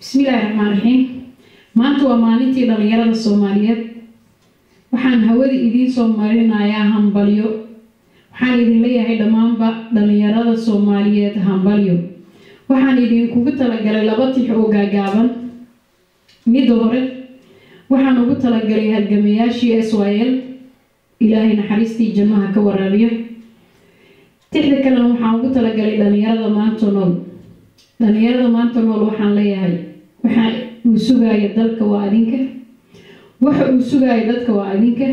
Bismillahirrahmanirrahim. Maanta waa maalintii dhalinyarada Soomaaliyeed. Waxaan hawada idiin soo marinayaa hambalyo. Waxaan idin leeyahay dhamaanba dhalinyarada Soomaaliyeed hambalyo. Waxaan idinkugu talagalay laba tix oo gaagaaban. Mid hore waxaan ugu talagalay halgamayaashii Israel. Ilaahay naxariistii jannaha ka waraabiyo. Tixda kalena waxaan ugu talagalay dhalinyarada maanta nool. dhalinyarada maanta nool waxaan leeyahay waxa uu sugayo dalka waa adinka, waxa uu sugayo dadka waa adinka,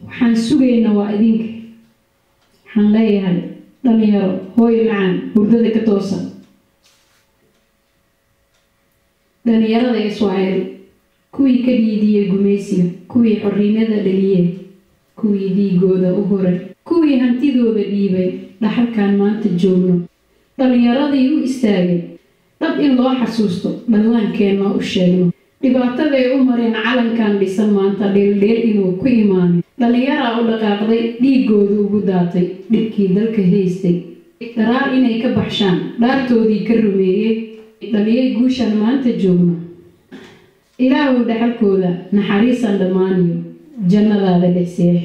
waxaan sugayna waa adinka. waxaan leeyahay dhalinyaro hooyo macaan hurdada ka toosan. dhalinyarada Israel kuwii ka dhiidiyay gumaysiga, kuwii xorriyada dhaliyay, kuwii dhiigooda u huray, kuwii hantidooda dhiibay dhaxalkan maanta joogno. dhalinyaradii u istaagay dad in loo xasuusto dhallaankeena u sheegno dhibaatada ay u mareen calankan dhisan maanta dheeldheel inuu ku imaanay. dhalinyara u dhaqaaqday dhiigooda ugu daatay dhibkii dalka haystay daraar inay ka baxshaan dhaartoodii ka rumeeyay dhaliyay guushan maanta joogno. ilaahu dhaxalkooda naxariisan dhammaaniyo jannadaada dhexseex.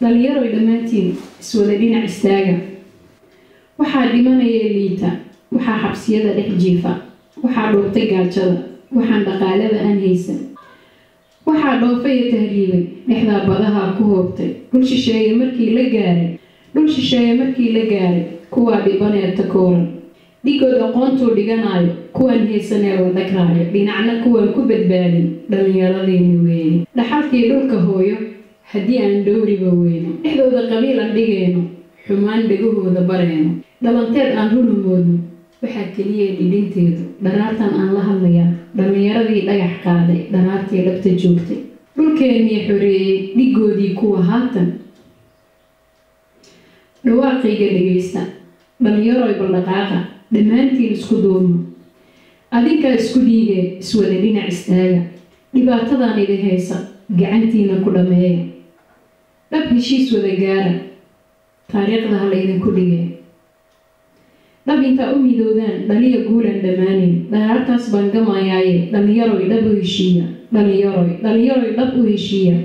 dhalinyaroy dhammaantiin iswada dhinac istaaga. waxaa dhimanaya liita, waxaa xabsiyada dhex jiifa, waxaa dhoobtay gaajada, waxaan dhaqaalada aan haysan, waxaa dhoofay tahriibay dhexdaa badaha ku hoobtay. dhul shisheeye markii la gaaray kuwaa dhibanee takooran dhigood aqoontuu dhiganayo kuwan haysanee la dhagraayo dhinacna kuwan ku badbaadin dhalinyaradeenni weeye. dhaxalkii dhulka hooyo haddii aan dhowriba weyno dhexdooda qabiil aan dhigayno xumaan dhegahooda barayno dhalanteed aan runi moodno waxaa keliya dhidhinteedu dharaartan aan la hadlayaa dhalinyaradii dhagax qaaday dharaartii dhabta joogtay dhulkeennii xoreeyey dhigoodii kuwa haatan dhawaaqayga dhegaysta. dhalinyaroy baldhaqaaqa dhammaantiin isku duubno adinkaa isku dhiigee iswada dhinac istaaga. dhibaatadan idin haysa gacantiina ku dhammeeya dhab heshiis wada gaara taariikhda ha laydinku dhigay. dhab intaa u midoodaan dhaliya guulan dhammaanin dharaartaas baan gamayaaye dhalinyaroy dhab u heshiiya. dhalinyaroy dhab u heshiiya.